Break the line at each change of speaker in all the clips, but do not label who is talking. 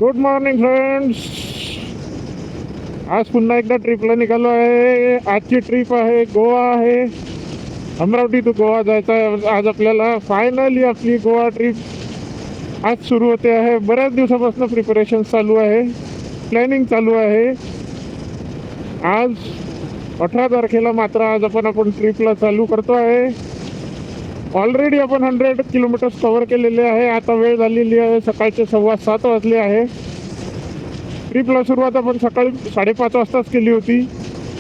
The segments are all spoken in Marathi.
Good morning friends. आज पुन्हा एकदा ट्रिपला निघालो आहे. आजची ट्रिप आहे गोवा आहे. अमरावती टू गोवा जायचं आहे आज आपल्याला. फायनली आपली गोवा ट्रिप आज सुरू होते आहे. बऱ्याच दिवसापासून प्रिपरेशन चालू आहे, प्लॅनिंग चालू आहे. आज 18 तारखेला मात्र आज आपण ट्रिपला चालू करतो आहे. ऑलरेडी आपण 100 किलोमीटर्स कव्हर केलेले आहे. आता वेळ झालेली आहे सकाळचे 7:15 वाजले आहे. ट्रिपला सुरुवात आपण सकाळी 5:30 वाजताच केली होती,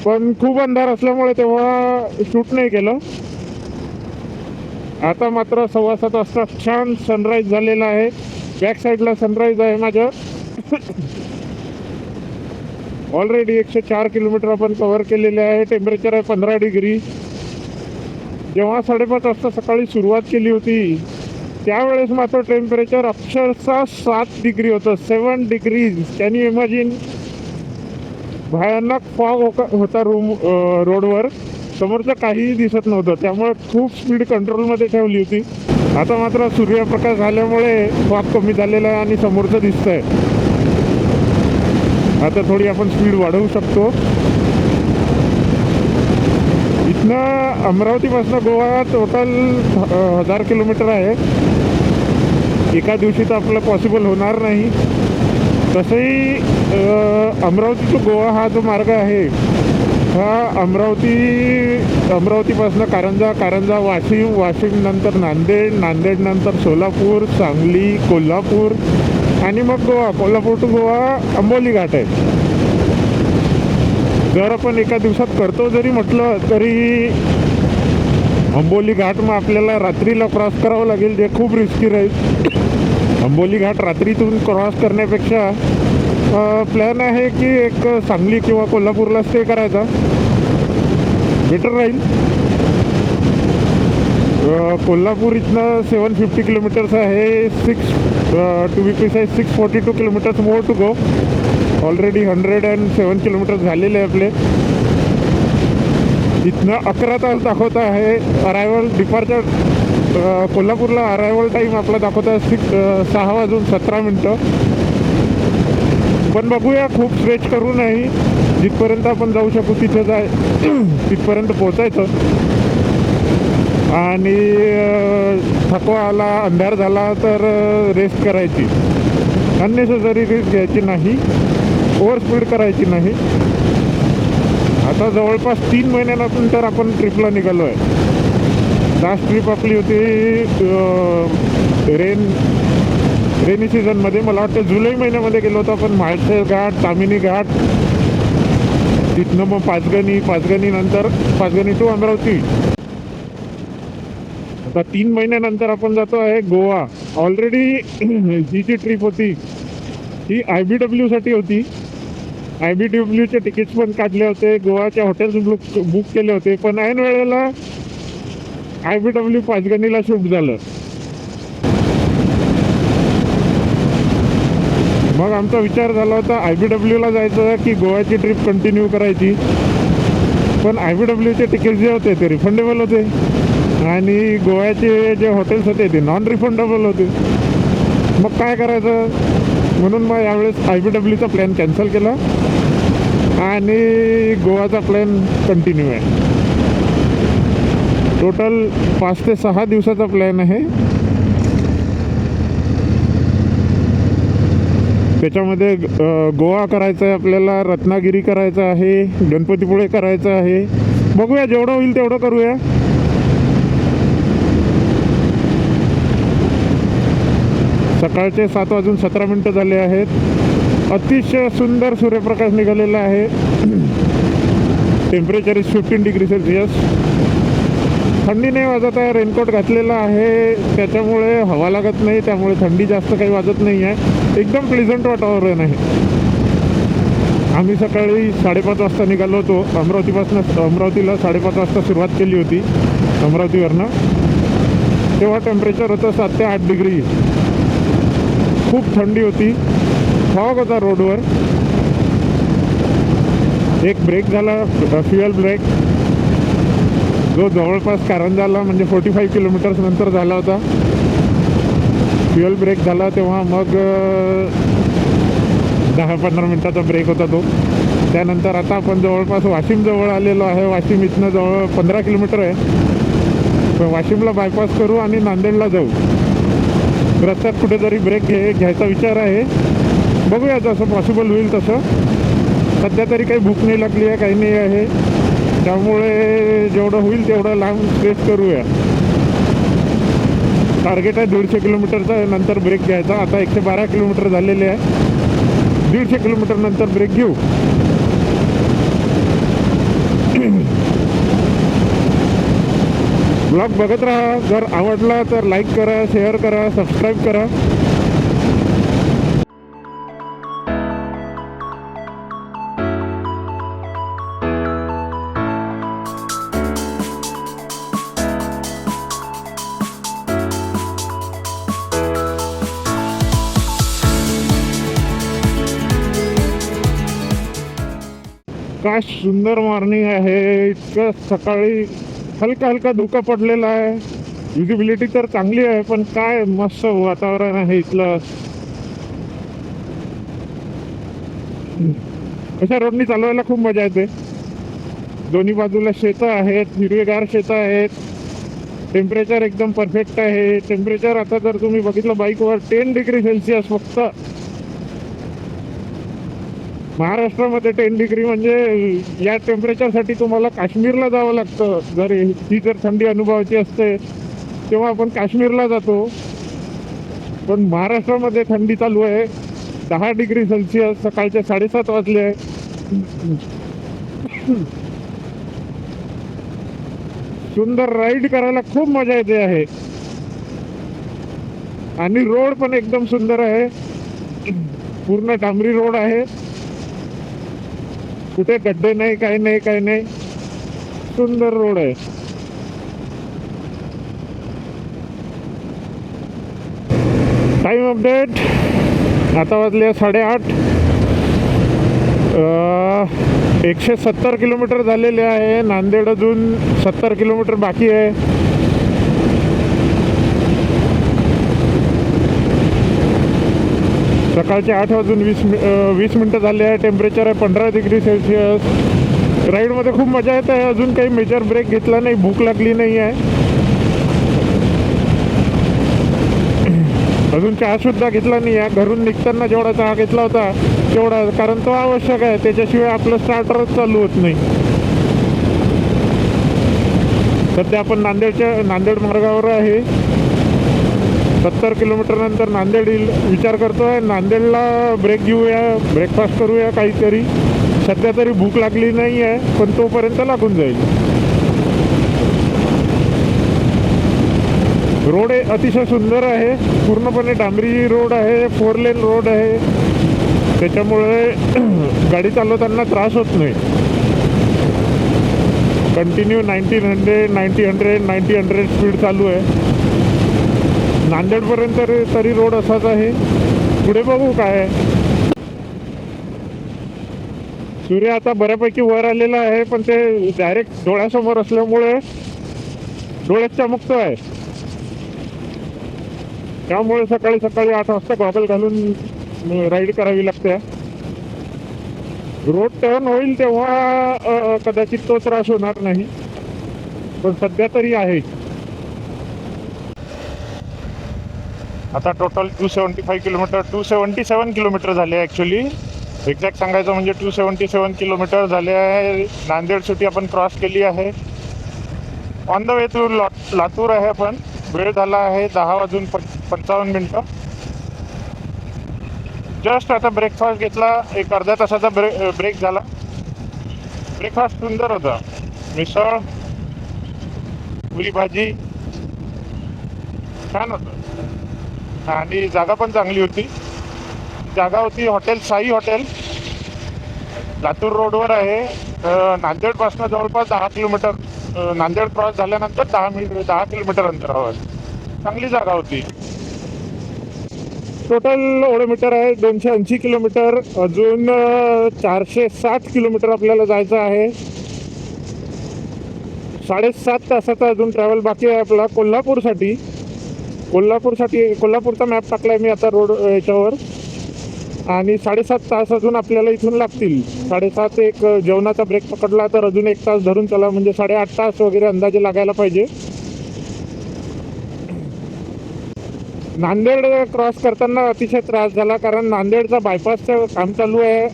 पण खूप अंधार असल्यामुळे तेव्हा शूट नाही केलं. आता मात्र 7:15 वाजता छान सनराईज झालेला आहे. बॅक साईडला सनराईज आहे माझ्या. ऑलरेडी 104 किलोमीटर आपण कव्हर केलेले आहे. टेम्परेचर आहे 15 डिग्री. जेव्हा 5:30 वाजता सकाळी सुरुवात केली होती त्यावेळेस मात्र टेम्परेचर अक्षरशः 7 डिग्री होतं. 7 डिग्रीज. Can you imagine? भयानक फॉग होता रोडवर. समोरचं काहीही दिसत नव्हतं, त्यामुळे खूप स्पीड कंट्रोलमध्ये ठेवली होती. आता मात्र सूर्यप्रकाश झाल्यामुळे फॉग कमी झालेला आहे आणि समोरचं दिसतंय. आता थोडी आपण स्पीड वाढवू शकतो. इथनं अमरावतीपासून गोवा टोटल 1000 किलोमीटर आहे. एका दिवशी तर आपलं पॉसिबल होणार नाही. तसंही अमरावती टू गोवा हा जो मार्ग आहे हा अमरावतीपासून कारंजा वाशिम नंतर नांदेड नंतर सोलापूर, सांगली, कोल्हापूर आणि मग गोवा. कोल्हापूर टू गोवा अंबोली घाट आहे. जर आपण एका दिवसात करतो जरी म्हटलं तरी अंबोली घाट मग आपल्याला रात्रीला क्रॉस करावं लागेल, जे खूप रिस्की राहील. अंबोली घाट रात्रीतून क्रॉस करण्यापेक्षा प्लॅन आहे की एक सांगली किंवा कोल्हापूरला स्टे करायचा, बेटर राहील. कोल्हापूर इथनं 750 किलोमीटर्स आहे. To be precise 642 kilometres more to go. Already 107 kilometre झालेले आहे आपले. इथनं 11 तास दाखवत आहे अरायवल. डिपार्चर कोल्हापूरला अरायवल टाईम आपला दाखवत आहे 6:17. पण बघूया, खूप स्ट्रेच करू नाही. जिथपर्यंत आपण जाऊ शकू तिथपर्यंत पोचायचं. आणि थकवा आला, अंधार झाला तर रेस्ट करायची. अननेसेसरी रिस्क घ्यायची नाही, ओव्हर स्पीड करायची नाही. आता जवळपास 3 महिन्यानंतर आपण ट्रिपला निघालो आहे. लास्ट ट्रिप आपली होती रेनी सीझनमध्ये. मला वाटतं जुलै महिन्यामध्ये गेलो होतो आपण. माळशेज घाट, तामिनी घाट, तिथनं मग पाचगणी नंतर पाचगणी टू अमरावती. आता 3 महिन्यानंतर आपण जातो आहे गोवा. ऑलरेडी ही जी ट्रिप होती ही IBWसाठी होती. IBWचे तिकीट्स पण काढले होते, गोवाच्या हॉटेल्स बुक केले होते. पण ऐन वेळेला IBW पाचगणीला शिफ्ट झालं. मग आमचा विचार झाला होता IBWला जायचं की गोव्याची ट्रिप कंटिन्यू करायची. पण IBWचे तिकीट जे होते ते रिफंडेबल होते आणि गोव्याचे जे हॉटेल्स होते ते नॉन रिफंडेबल होते. मग काय करायचं म्हणून मग यावेळेस IBWचा प्लॅन कॅन्सल केला आणि गोवाचा प्लॅन कंटिन्यू आहे. टोटल 5 ते 6 दिवसाचा प्लॅन आहे. त्याच्यामध्ये गोवा करायचं आहे आपल्याला, रत्नागिरी करायचं आहे, गणपतीपुळे करायचं आहे. बघूया, जेवढं होईल तेवढं करूया. सकाळचे 7:17 झाले आहेत. अतिशय सुंदर सूर्यप्रकाश निघालेला आहे. Temperature is 15 degree Celsius. थंडी नाही वाजत आहे. रेनकोट घातलेला आहे त्याच्यामुळे हवा लागत नाही, त्यामुळे थंडी जास्त काही वाजत नाही आहे. एकदम प्लेझंट वातावरण आहे. आम्ही सकाळी 5:30 वाजता निघालो होतो अमरावतीला 5:30 वाजता सुरुवात केली होती अमरावतीवरनं. तेव्हा टेम्परेचर होतं 7 ते 8 डिग्री. खूप थंडी होती, फॉग होता रोडवर. एक ब्रेक झाला, फ्युएल ब्रेक, जो जवळपास कारंजाला म्हणजे 45 किलोमीटर्स नंतर झाला होता. फ्युएल ब्रेक झाला तेव्हा मग 10-15 मिनटाचा ब्रेक होता तो. त्यानंतर आता आपण जवळपास वाशिम जवळ आलेलो आहे. वाशिम इथनं जवळ 15 किलोमीटर आहे. तर वाशिमला बायपास करू आणि नांदेडला जाऊ. रस्त्यात कुठेतरी ब्रेक घ्यायचा विचार आहे. बघूया जसं पॉसिबल होईल तसं. सध्या तरी काही भूक नाही लागली आहे, काही नाही आहे. त्यामुळे जेवढं होईल तेवढं लांब स्ट्रेच करूया. टार्गेट आहे 150 किलोमीटरचा, नंतर ब्रेक घ्यायचा. आता 112 किलोमीटर झालेले आहे. 150 किलोमीटर नंतर ब्रेक घेऊ. ब्लॉग बघत राहा. जर आवडला तर लाईक करा, शेअर करा, सबस्क्राईब करा. काय सुंदर मॉर्निंग आहे. इतकं सकाळी हलका हलका धुका पडलेला आहे. विजिबिलिटी तर चांगली आहे, पण काय मस्त वातावरण आहे इथलं. अशा रोडनी चालवायला खूप मजा येते. दोन्ही बाजूला शेतं आहेत, हिरवेगार शेतं आहेत. टेम्परेचर एकदम परफेक्ट आहे. टेम्परेचर आता जर तुम्ही बघितलं बाईकवर 10 डिग्री सेल्सिअस फक्त. महाराष्ट्रामध्ये 10 डिग्री म्हणजे या टेम्परेचरसाठी तुम्हाला काश्मीरला जावं लागतं. जर ही जर थंडी अनुभवायची असते तेव्हा आपण काश्मीरला जातो. पण महाराष्ट्रामध्ये थंडी चालू आहे. 10 डिग्री सेल्सिअस. सकाळचे 7:30 वाजले. सुंदर राईड करायला खूप मजा येते आहे. आणि रोड पण एकदम सुंदर आहे. पूर्ण डांबरी रोड आहे. कुठे गड्डे नाही, काही नाही, काही नाही. सुंदर रोड आहे. Time update. आता वाजले 8:30. 170 किलोमीटर झालेले आहे. नांदेड अजून 70 किलोमीटर बाकी आहे. सकाळचे 8:20 मिनटं झाले आहे. टेम्परेचर आहे 15 डिग्री सेल्सिअस. राईडमध्ये खूप मजा येत आहे. अजून काही मेजर ब्रेक घेतला नाही, भूक लागली नाही आहे. अजून चहासुद्धा घेतला नाही आहे. घरून निघताना जेवढा चहा घेतला होता तेवढा, कारण तो आवश्यक आहे. त्याच्याशिवाय आपलं स्टार्टरच चालू होत नाही. सध्या आपण नांदेड मार्गावर आहे. 70 किलोमीटर नंतर नांदेड येईल विचार करतोय. नांदेडला ब्रेक घेऊया, ब्रेकफास्ट करूया काहीतरी. सध्या तरी भूक लागली नाही आहे, पण तोपर्यंत लागून जाईल. रोड अतिशय सुंदर आहे. पूर्णपणे डांबरी रोड आहे. 4 लेन रोड आहे. त्याच्यामुळे गाडी चालवताना त्रास होत नाही. कंटिन्यू 90-100 स्पीड चालू आहे. नांदेडपर्यंत तरी रोड असाच आहे. पुढे बघू काय. सूर्य आता बऱ्यापैकी वर आलेला आहे, पण ते डायरेक्ट डोळ्यासमोर असल्यामुळे डोळ्यात चमकतोय. त्यामुळे सकाळी 8 वाजता गॉगल घालून राईड करावी लागते. रोड टर्न होईल तेव्हा कदाचित तो त्रास होणार नाही, पण सध्या तरी आहे. आता टोटल 277 किलोमीटर झाले. ॲक्च्युली एक्झॅक्ट सांगायचं म्हणजे 277 किलोमीटर झाले आहे. नांदेड सिटी आपण क्रॉस केली आहे. On the way to Latur आहे आपण. वेळ झाला आहे 10:55. जस्ट आता ब्रेकफास्ट घेतला. एक अर्ध्या तासाचा ब्रेक झाला. ब्रेकफास्ट सुंदर होता. मिसळ, पुरी भाजी छान होतं. आणि जागा पण चांगली होती. जागा होती हॉटेल साई हॉटेल. लातूर रोडवर आहे. नांदेडपासून जवळपास 10 किलोमीटर. नांदेड क्रॉस झाल्यानंतर 10 किलोमीटर अंतरावर. चांगली जागा होती. टोटल ओडोमीटर आहे 280 किलोमीटर. अजून 460 किलोमीटर आपल्याला जायचं आहे. 7.5 तासाचा अजून ट्रॅव्हल बाकी आहे आपला कोल्हापूरचा मॅप टाकलाय मी आता रोड याच्यावर. आणि 7.5 तास अजून आपल्याला इथून लागतील. 7.5 एक जेवणाचा ब्रेक पकडला तर अजून 1 तास धरून चला, म्हणजे 8.5 तास वगैरे अंदाजे लागायला पाहिजे. नांदेड क्रॉस करताना अतिशय त्रास झाला, कारण नांदेडचा बायपासचं काम चालू आहे.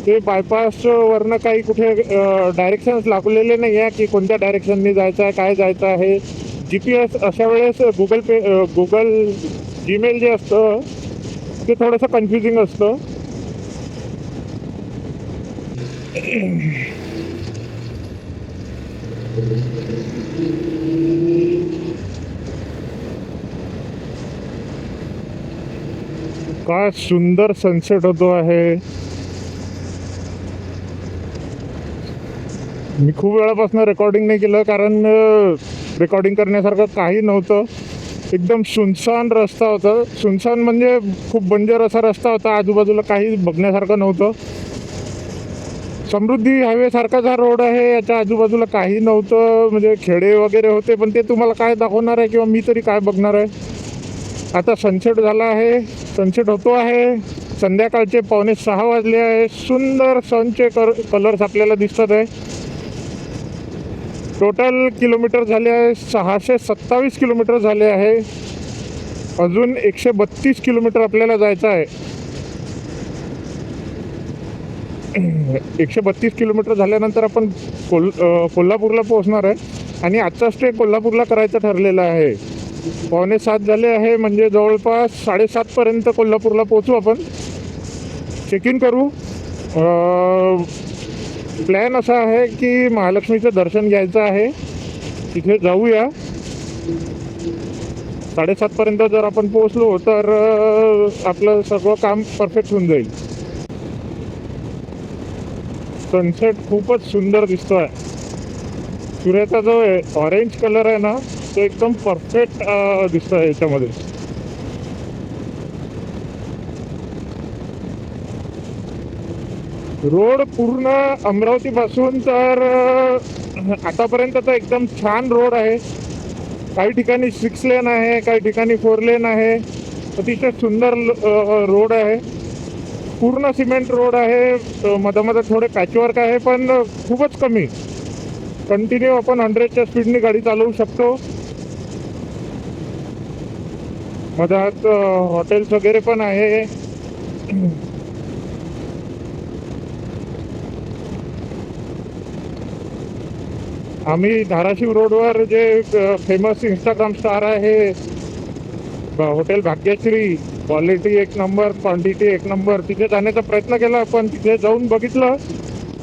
ते बायपासवरनं काही कुठे डायरेक्शन्स लागलेले नाही आहे की कोणत्या डायरेक्शननी जायचं आहे, काय जायचं आहे. GPS अशा वेळेस गुगल जीमेल जे असतं ते थोडंसं कन्फ्युजिंग असतं. काय सुंदर सनसेट होतो आहे. मी खूप वेळापासून रेकॉर्डिंग नाही केलं, कारण रेकॉर्डिंग करण्यासारखं काही नव्हतं. एकदम सुनसान रस्ता होता. सुनसान म्हणजे खूप बंजर असा रस्ता होता, आजूबाजूला काही बघण्यासारखं नव्हतं. समृद्धी हायवे सारखाच हा रोड आहे, याच्या आजूबाजूला काही नव्हतं, म्हणजे खेडे वगैरे होते, पण ते तुम्हाला काय दाखवणार आहे किंवा मी तरी काय बघणार आहे. आता सनसेट झाला आहे, सनसेट होतो आहे. संध्याकाळचे 5:45 वाजले आहे. सुंदर सनचे कलर्स आपल्याला दिसत आहे. टोटल किलोमीटर झाले आहे 627 किलोमीटर झाले आहे. अजून 132 किलोमीटर आपल्याला जायचं आहे. 132 किलोमीटर झाल्यानंतर आपण कोल्हापूरला पोहोचणार आहे. आणि आजचा स्टे कोल्हापूरला करायचं ठरलेलं आहे. 6:45 झाले आहे, म्हणजे जवळपास 7:30पर्यंत कोल्हापूरला पोहोचू आपण. चेक इन करू. प्लॅन असा आहे की महालक्ष्मीचं दर्शन घ्यायचं आहे, तिथे जाऊया. 7:30पर्यंत जर आपण पोहोचलो तर आपलं सगळं काम परफेक्ट होऊन जाईल. सनसेट खूपच सुंदर दिसतो आहे. सूर्याचा जो ऑरेंज कलर आहे ना, तो एकदम परफेक्ट दिसतो आहे याच्यामध्ये. रोड पूर्ण अमरावतीपासून तर आतापर्यंत तर एकदम छान रोड आहे. काही ठिकाणी 6 लेन आहे, काही ठिकाणी 4 लेन आहे. अतिशय सुंदर रोड आहे. पूर्ण सिमेंट रोड आहे. मधामध्ये थोडे पॅचवर्क आहे, पण खूपच कमी. कंटिन्यू आपण 100च्या स्पीडने गाडी चालवू शकतो. मधात हॉटेल्स वगैरे पण आहे. आम्ही धाराशिव रोडवर जे फेमस इंस्टाग्राम स्टार आहे hotel Bhagyashree, quality 1 number, quantity 1 number, तिथे जाण्याचा प्रयत्न केला, पण तिथे जाऊन बघितलं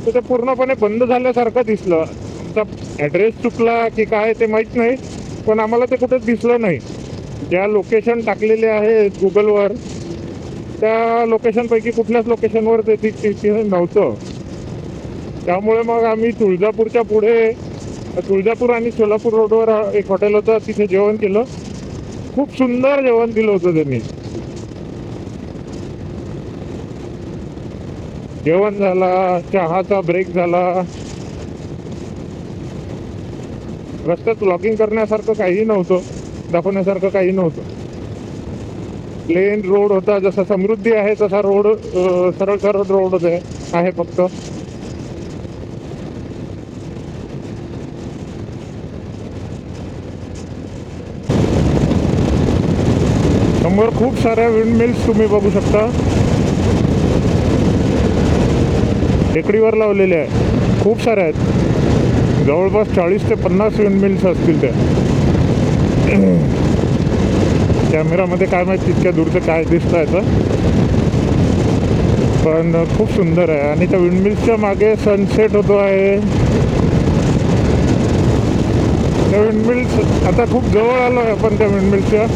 तर ते पूर्णपणे बंद झाल्यासारखं दिसलं. आता ॲड्रेस चुकला की काय ते माहीत नाही, पण आम्हाला ते कुठेच दिसलं नाही. ज्या लोकेशन टाकलेले आहेत गुगलवर, त्या लोकेशनपैकी कुठल्याच लोकेशनवर ते तिथे नव्हतं. त्यामुळे मग आम्ही तुळजापूरच्या पुढे, तुळजापूर आणि सोलापूर रोडवर एक हॉटेल होतं, तिथे जेवण केलं. खूप सुंदर जेवण दिलं होतं त्यांनी. जेवण झाला, चहाचा ब्रेक झाला. रस्त्यात व्लॉगिंग करण्यासारखं काही नव्हतं, दाखवण्यासारखं काही नव्हतं. प्लेन रोड होता, जसा समृद्धी आहे तसा रोड, सरळ सरळ रोड आहे फक्त. समोर खूप साऱ्या विंडमिल्स तुम्ही बघू शकता, टेकडीवर लावलेले आहे. खूप साऱ्या आहेत, जवळपास 40 ते 50 विंडमिल्स असतील त्या. कॅमेरामध्ये काय माहिती तितक्या दूरचं काय दिसतं आहे, पण खूप सुंदर आहे. आणि त्या विंडमिल्सच्या मागे सनसेट होतो आहे. त्या विंडमिल्स आता खूप जवळ आलो आहे आपण त्या विंडमिल्सच्या.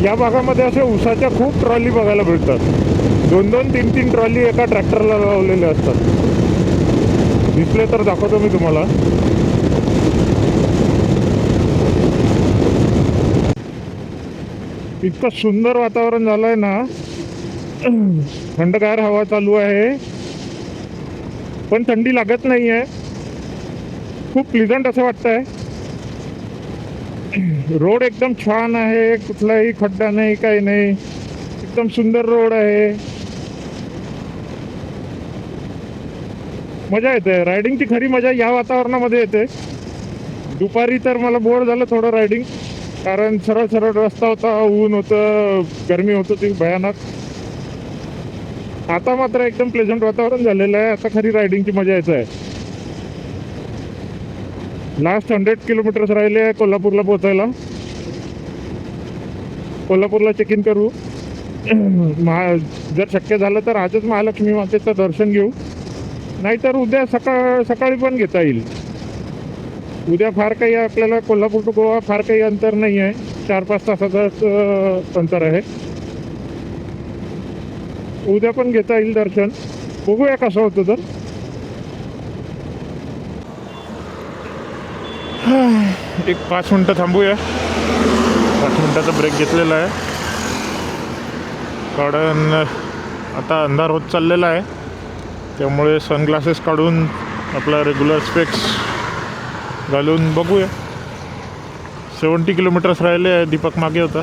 या भागामध्ये अशा उसाच्या खूप ट्रॉली बघायला मिळतात. 2-2, 3-3 ट्रॉली एका ट्रॅक्टरला लावलेले असतात. दिसले तर दाखवतो मी तुम्हाला. इतकं सुंदर वातावरण झालं आहे ना, थंडगार हवा चालू आहे, पण थंडी लागत नाही आहे. खूप प्लीजंट असं वाटतं आहे. रोड एकदम छान आहे, कुठलाही खड्डा नाही, काही नाही, एकदम सुंदर रोड आहे. मजा येते रायडिंगची. खरी मजा या वातावरणामध्ये येते. दुपारी तर मला बोर झालं थोडं रायडिंग, कारण सरळ सरळ रस्ता होता, ऊन होतं, गरमी होत होती भयानक. आता मात्र एकदम प्लेझंट वातावरण झालेलं आहे. आता खरी रायडिंगची मजा येत आहे. लास्ट 100 किलोमीटर्स राहिले आहे कोल्हापूरला पोहोचायला. कोल्हापूरला चेक इन करू. जर शक्य झालं तर आजच महालक्ष्मी मातेचं दर्शन घेऊ, नाहीतर उद्या सकाळी पण घेता येईल. उद्या फार काही आपल्याला कोल्हापूर टू गोवा फार काही अंतर नाही आहे, 4-5 तासाचं अंतर आहे. उद्या पण घेता येईल दर्शन. बघूया कसं होतं तर. एक 5 मिनटं थांबूया. 5 मिनटाचा ब्रेक घेतलेला आहे, कारण आता अंधार होत चाललेला आहे. त्यामुळे सनग्लासेस काढून आपला रेग्युलर स्पेक्स घालून बघूया. 70 किलोमीटर्स राहिले आहे. दीपक मागे होता.